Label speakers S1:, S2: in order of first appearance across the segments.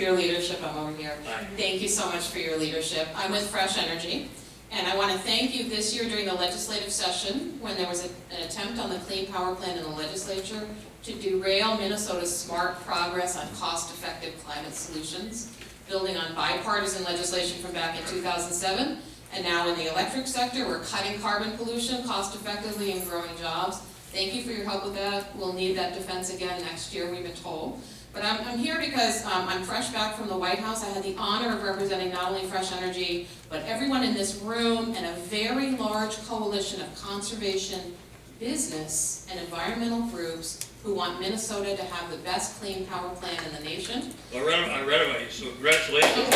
S1: Your leadership, I'm over here.
S2: Hi.
S1: Thank you so much for your leadership. I'm with Fresh Energy, and I want to thank you this year during the legislative session when there was an attempt on the Clean Power Plan in the legislature to derail Minnesota's smart progress on cost-effective climate solutions, building on bipartisan legislation from back in 2007, and now in the electric sector, we're cutting carbon pollution cost-effectively and growing jobs. Thank you for your help with that. We'll need that defense again next year, we've been told. But I'm here because I'm fresh back from the White House. I had the honor of representing not only Fresh Energy, but everyone in this room and a very large coalition of conservation, business, and environmental groups who want Minnesota to have the best clean power plan in the nation.
S2: Well, I read about you, so congratulations.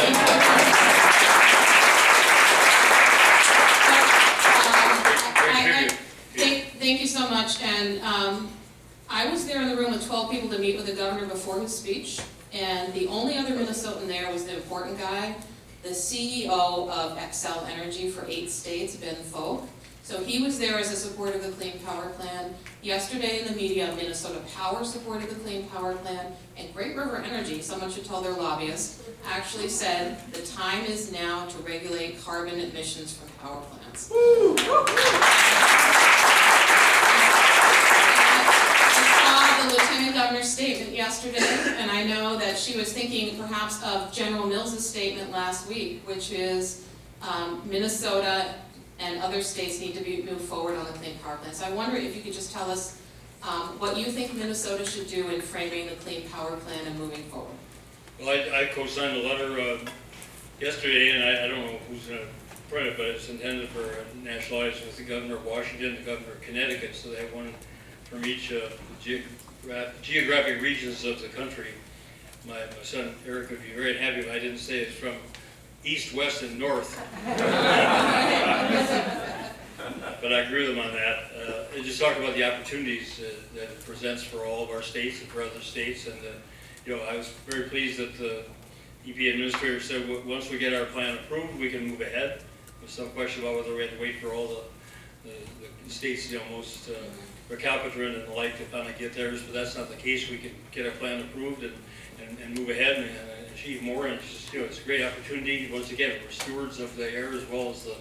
S1: Thank you so much. And I was there in the room with 12 people to meet with the governor before his speech, and the only other Minnesotan there was the important guy, the CEO of Xcel Energy for 8 states, Ben Folk. So he was there as a supporter of the Clean Power Plan. Yesterday in the media, Minnesota Power supported the Clean Power Plan, and Great River Energy, someone should tell their lobbyists, actually said the time is now to regulate carbon emissions from power plants. The Lieutenant Governor's statement yesterday, and I know that she was thinking perhaps of General Mills' statement last week, which is Minnesota and other states need to move forward on the Clean Power Plan. So I wonder if you could just tell us what you think Minnesota should do in framing the Clean Power Plan and moving forward.
S2: Well, I co-signed the letter yesterday, and I don't know who's going to print it, but it's intended for nationalized with the governor of Washington, the governor of Connecticut, so they have one from each geographic regions of the country. My son Eric would be very happy if I didn't say it's from east, west, and north. But I agree with them on that. It just talked about the opportunities that it presents for all of our states and for other states. And I was very pleased that the EPA administrator said once we get our plan approved, we can move ahead. There's some question about whether we had to wait for all the states, most recalcitrant and the like to finally get theirs, but that's not the case. We can get our plan approved and move ahead and achieve more. And it's a great opportunity. Once again, we're stewards of the air as well as the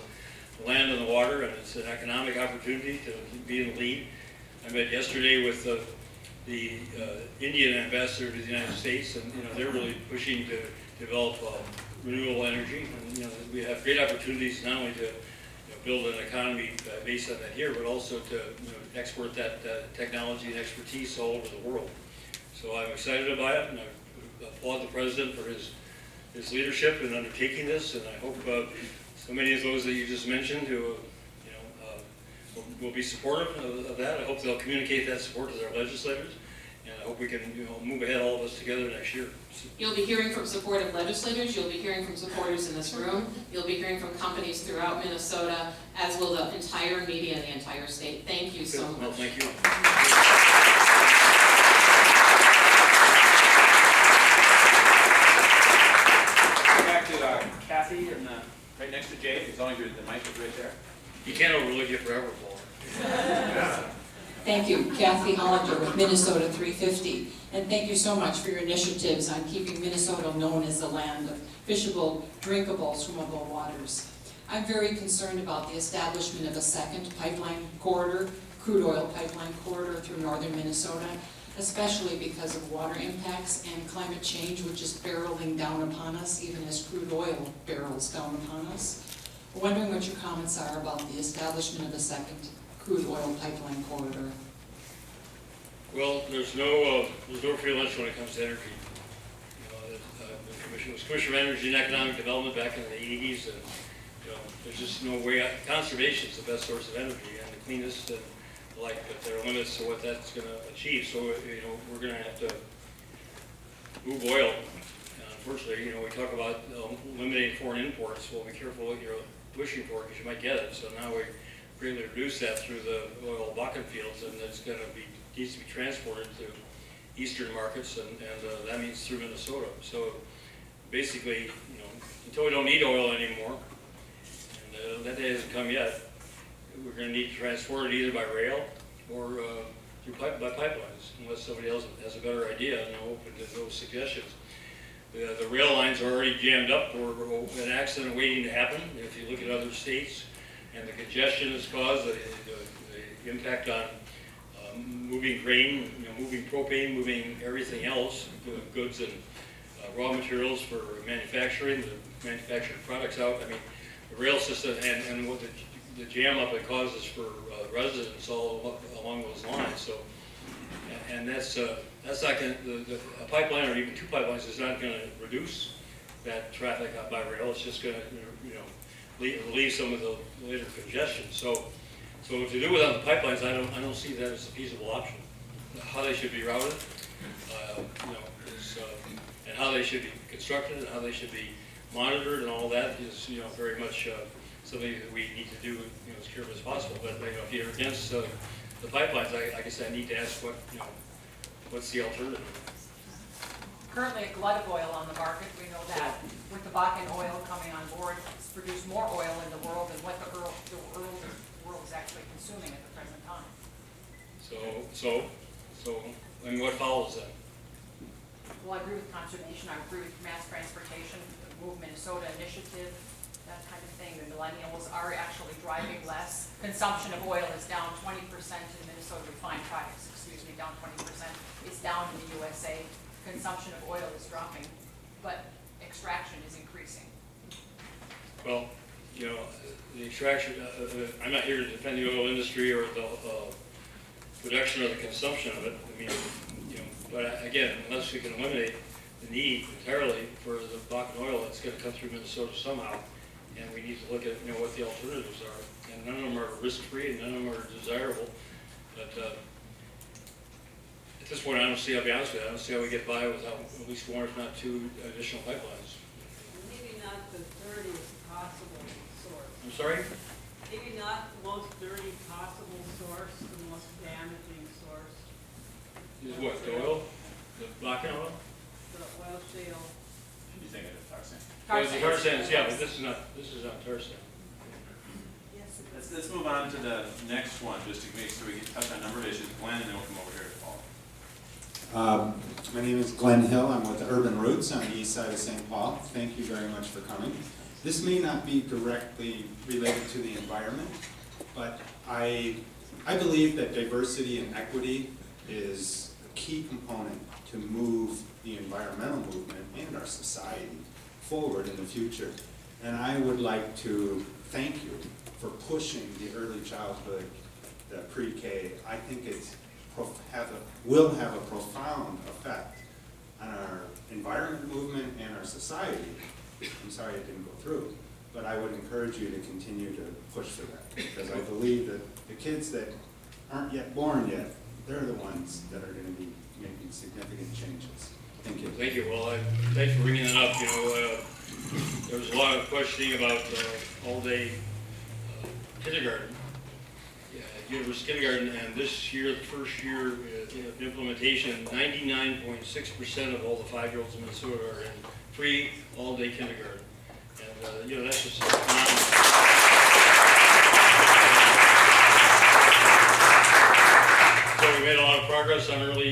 S2: land and the water, and it's an economic opportunity to be in the lead. I met yesterday with the Indian ambassador to the United States, and they're really pushing to develop renewable energy. And we have great opportunities not only to build an economy based on that here, but also to export that technology and expertise all over the world. So I'm excited about it, and I applaud the president for his leadership in undertaking this, and I hope so many of those that you just mentioned who will be supportive of that. I hope they'll communicate that support to their legislators, and I hope we can move ahead, all of us together next year.
S1: You'll be hearing from supportive legislators, you'll be hearing from supporters in this room, you'll be hearing from companies throughout Minnesota, as will the entire media and the entire state. Thank you so much.
S2: Well, thank you.
S3: Back to Kathy, and right next to Jay, as long as the mic is right there.
S2: You can't overlook you forever, Paul.
S4: Thank you, Kathy Hollinger with Minnesota 350. And thank you so much for your initiatives on keeping Minnesota known as the land of fishable, drinkable, swimmable waters. I'm very concerned about the establishment of a second pipeline corridor, crude oil pipeline corridor through northern Minnesota, especially because of water impacts and climate change, which is barreling down upon us, even as crude oil barrels down upon us. I'm wondering what your comments are about the establishment of a second crude oil pipeline corridor.
S2: Well, there's no free lunch when it comes to energy. The commission was Commissioner of Energy and Economic Development back in the 80s, and there's just no way. Conservation is the best source of energy and the cleanest, and but there are limits to what that's going to achieve. So we're going to have to move oil. Unfortunately, we talk about eliminating foreign imports. Well, be careful what you're wishing for because you might get it. So now we greatly reduce that through the oil Bakken fields, and it's going to needs to be transported to eastern markets, and that means through Minnesota. So basically, until we don't need oil anymore, and that day hasn't come yet, we're going to need to transport it either by rail or by pipelines, unless somebody else has a better idea, and I'm open to those suggestions. The rail lines are already jammed up or an accident waiting to happen. If you look at other states, and the congestion is caused, the impact on moving grain, moving propane, moving everything else, goods and raw materials for manufacturing, the manufactured products out. I mean, the rail system and what the jam up it causes for residents all along those lines. So, and that's not going to, a pipeline or even two pipelines is not going to reduce that traffic out by rail. It's just going to relieve some of the later congestion. So to do without the pipelines, I don't see that as a feasible option. How they should be routed, and how they should be constructed, and how they should be monitored, and all that is, very much something that we need to do, as carefully as possible. But if you're against the pipelines, I guess I need to ask what's the alternative?
S5: Currently a glut of oil on the market, we know that. With the Bakken oil coming on board, it's produced more oil in the world than what the world is actually consuming at the present time.
S2: So, I mean, what follows then?
S5: Well, I agree with conservation, I agree with mass transportation, the Move Minnesota initiative, that kind of thing. The millennials are actually driving less. Consumption of oil is down 20% in Minnesota, refined products, down 20%. It's down in the USA. Consumption of oil is dropping, but extraction is increasing.
S2: Well, the extraction, I'm not here to defend the oil industry or the production or the consumption of it. I mean, but again, unless we can eliminate the need entirely for the Bakken oil, it's going to come through Minnesota somehow, and we need to look at what the alternatives are. And none of them are risk-free, and none of them are desirable. But at this point, I don't see. I'll be honest with you, I don't see how we get by without at least one, if not two, additional pipelines.
S6: Maybe not the dirtiest possible source.
S2: I'm sorry?
S6: Maybe not the most dirty possible source, the most damaging source.
S2: Is what, the oil? The Bakken oil?
S6: The oil shale.
S3: You think of tar sand.
S2: Well, the tar sands, yeah, but this is not tar sand.
S6: Yes, it is.
S3: Let's move on to the next one, just to make sure we can touch on a number of issues. Glenn, and then we'll come over here to Paul.
S7: My name is Glenn Hill. I'm with Urban Roots on the east side of St. Paul. Thank you very much for coming. This may not be directly related to the environment, but I believe that diversity and equity is a key component to move the environmental movement and our society forward in the future. And I would like to thank you for pushing the early childhood, the pre-K. I think it's will have a profound effect on our environment movement and our society. I'm sorry it didn't go through, but I would encourage you to continue to push for that, because I believe that the kids that aren't yet born yet, they're the ones that are going to be making significant changes. Thank you.
S2: Thank you. Well, thanks for bringing that up. There was a lot of questioning about all-day kindergarten, university kindergarten, and this year, the first year of implementation, 99.6% of all the 5-year-olds in Minnesota are in free all-day kindergarten. And, that's just phenomenal. So we made a lot of progress on early,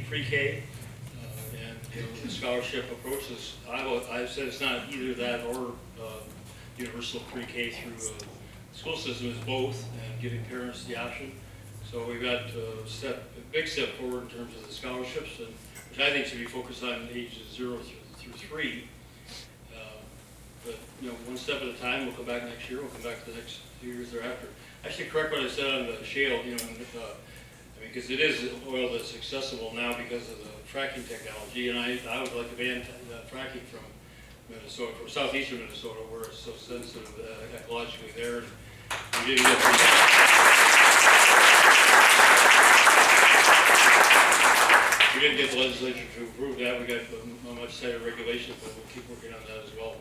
S2: pre-K, and the scholarship approaches. I've said it's not either that or universal pre-K through school system, is both, and giving parents the option. So we've got a big step forward in terms of the scholarships, which I think should be focused on ages 0 through 3. But one step at a time. We'll come back next year. We'll come back the next few years thereafter. Actually, correct what I said on the shale. Because it is oil that's accessible now because of the fracking technology, and I would like to ban fracking from Minnesota, from southeastern Minnesota, where it's so sensitive ecologically there. We didn't get the legislature to approve that. We got a much tighter regulations, but we'll keep working on that as well.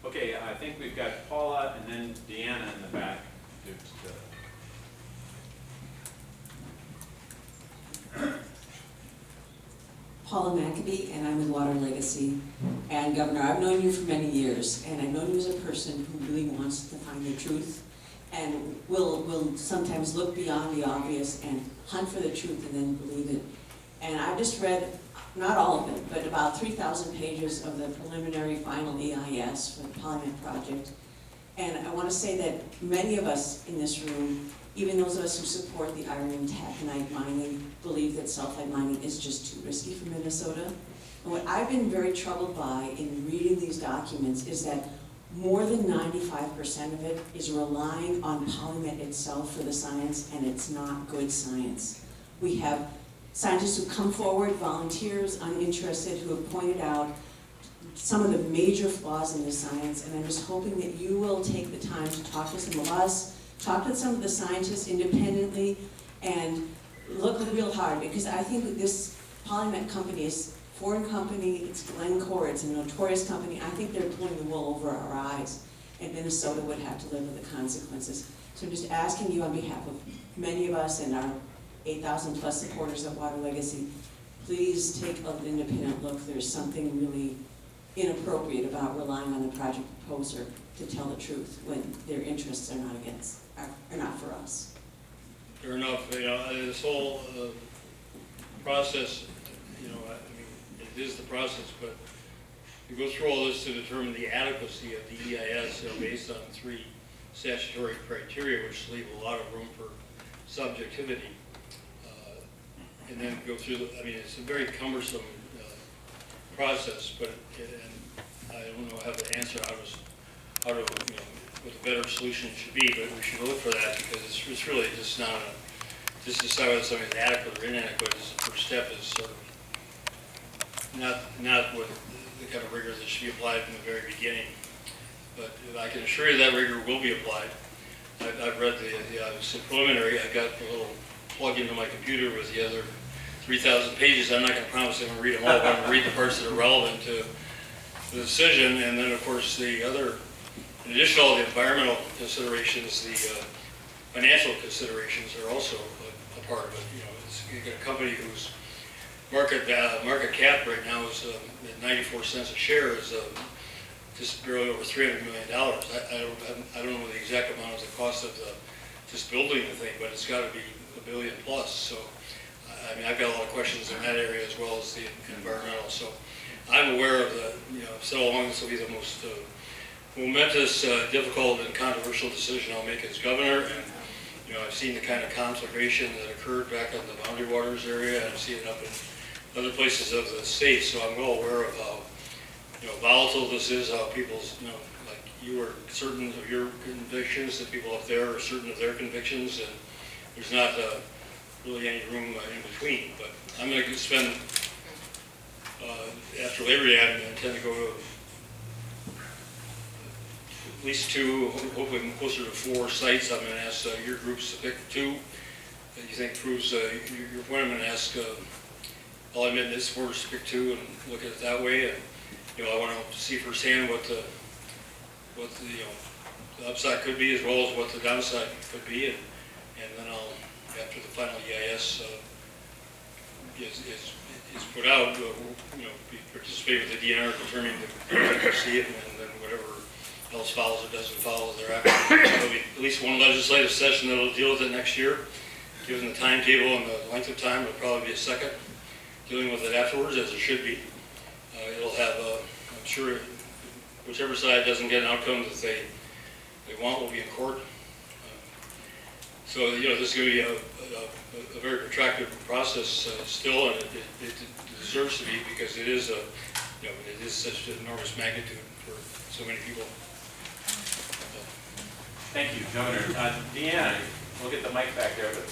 S3: Okay, I think we've got Paula and then Deanna in the back.
S8: Paula McAbee, and I'm with Water Legacy. And Governor, I've known you for many years, and I've known you as a person who really wants to find the truth, and will sometimes look beyond the obvious and hunt for the truth and then believe it. And I've just read not all of it, but about 3,000 pages of the preliminary final EIS for the Polymet project. And I want to say that many of us in this room, even those of us who support the iron and taconite mining, believe that sulfide mining is just too risky for Minnesota. And what I've been very troubled by in reading these documents is that more than 95% of it is relying on Polymet itself for the science, and it's not good science. We have scientists who come forward, volunteers, uninterested, who have pointed out some of the major flaws in the science, and I'm just hoping that you will take the time to talk to some of us, talk to some of the scientists independently, and look real hard, because I think that this Polymet company is a foreign company, it's Glencore, it's a notorious company. I think they're pulling the wool over our eyes, and Minnesota would have to live with the consequences. So I'm just asking you on behalf of many of us and our 8,000 plus supporters of Water Legacy, please take an independent look. There's something really inappropriate about relying on the project proposer to tell the truth when their interests are not for us.
S2: Fair enough. This whole process, I mean, it is the process, but you go through all this to determine the adequacy of the EIS, based on 3 statutory criteria, which leave a lot of room for subjectivity. And then go through it's a very cumbersome process, but I don't know how to answer how to what the better solution should be, but we should look for that, because it's really just not just decide whether something is adequate or inadequate is the first step, is sort of not what the kind of rigor that should be applied from the very beginning. But I can assure you that rigor will be applied. I've read the preliminary. I got a little plug into my computer with the other 3,000 pages. I'm not going to promise I'm going to read them all, but I'm going to read the parts that are relevant to the decision. And then, of course, the other, in addition to all the environmental considerations, the financial considerations are also a part of it. You get a company whose market cap right now is at 94 cents a share, is just barely over $300 million. I don't know the exact amount of the cost of just building the thing, but it's got to be $1 billion plus. So, I've got a lot of questions in that area as well as the environmental. So, I'm aware of the, I've said all along this will be the most momentous, difficult, and controversial decision I'll make as governor. And I've seen the kind of conflagration that occurred back in the Boundary Waters area, and I've seen it up in other places of the state. So I'm well aware of how volatile this is, how people's, like you are certain of your convictions, that people up there are certain of their convictions, and there's not really any room in between. But I'm going to spend, after Labor Day, I intend to go to at least 2, hopefully closer to 4 sites. I'm going to ask your groups to pick 2 that you think proves your point. I'm going to ask all I meant is supporters to pick 2 and look at it that way. And I want to see firsthand what the upside could be, as well as what the downside could be, and then I'll, after the final EIS is put out, participate with the DNR determining the adequacy, and then whatever else follows or doesn't follow thereafter. There'll be at least one legislative session that'll deal with it next year. Given the timetable and the length of time, there'll probably be a second dealing with it afterwards, as it should be. It'll have, I'm sure, whichever side doesn't get an outcome that they want will be in court. So, this is going to be a very protracted process still, and it deserves to be, because it is it is such an enormous magnitude for so many people.
S3: Thank you, Governor. Deanna, we'll get the mic back there, but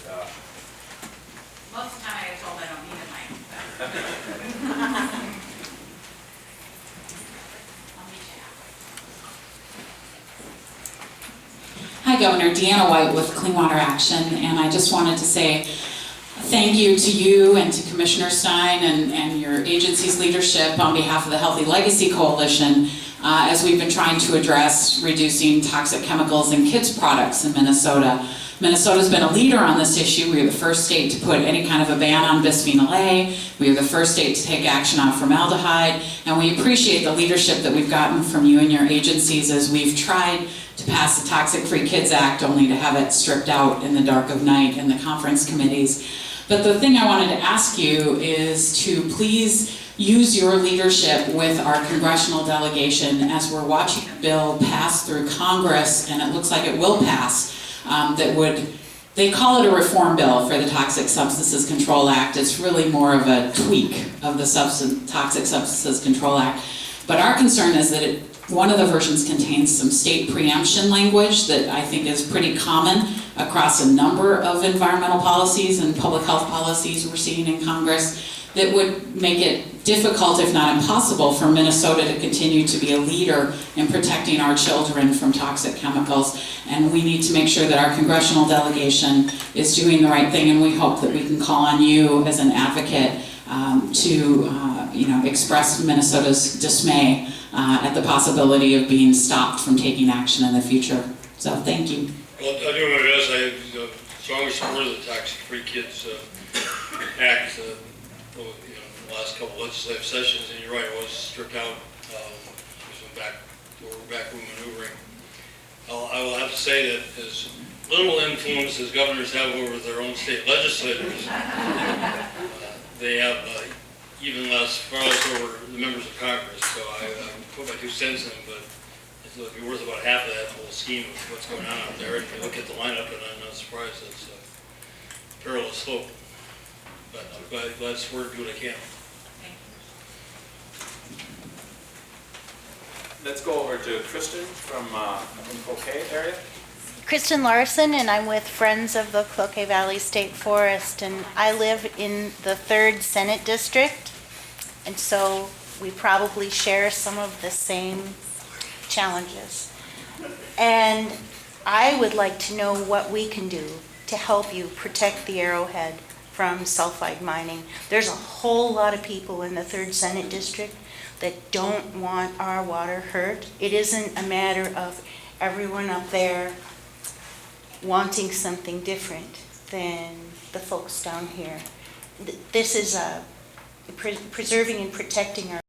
S5: Most of the time I get told I don't need a mic. I'll meet you.
S9: Hi, Governor. Deanna White with Clean Water Action, and I just wanted to say thank you to you and to Commissioner Stein and your agency's leadership on behalf of the Healthy Legacy Coalition as we've been trying to address reducing toxic chemicals in kids' products in Minnesota. Minnesota's been a leader on this issue. We are the first state to put any kind of a ban on bisphenol A. We are the first state to take action on formaldehyde, and we appreciate the leadership that we've gotten from you and your agencies as we've tried to pass the Toxic Free Kids Act, only to have it stripped out in the dark of night in the conference committees. But the thing I wanted to ask you is to please use your leadership with our congressional delegation as we're watching a bill pass through Congress, and it looks like it will pass, that would, they call it a reform bill for the Toxic Substances Control Act. It's really more of a tweak of the Toxic Substances Control Act. But our concern is that one of the versions contains some state preemption language that I think is pretty common across a number of environmental policies and public health policies we're seeing in Congress, that would make it difficult, if not impossible, for Minnesota to continue to be a leader in protecting our children from toxic chemicals. And we need to make sure that our congressional delegation is doing the right thing, and we hope that we can call on you as an advocate to express Minnesota's dismay at the possibility of being stopped from taking action in the future. So thank you.
S2: Well, I do my best. I strongly support the Toxic Free Kids Act. In the last couple of legislative sessions, and you're right, it was stripped out. We're back maneuvering. I will have to say that as little influence as governors have over their own state legislators, they have far less over the members of Congress. So I put my 2 cents in, but it'll be worth about half of that whole scheme of what's going on out there. And if you look at the lineup, and I'm not surprised, it's a perilous slope. But I'm glad to support, do what I can.
S3: Let's go over to Kristen from Cloquet area.
S10: Kristen Larson, and I'm with Friends of the Cloquet Valley State Forest, and I live in the 3rd Senate District, and so we probably share some of the same challenges. And I would like to know what we can do to help you protect the Arrowhead from sulfide mining. There's a whole lot of people in the 3rd Senate District that don't want our water hurt. It isn't a matter of everyone up there wanting something different than the folks down here. This is preserving and protecting our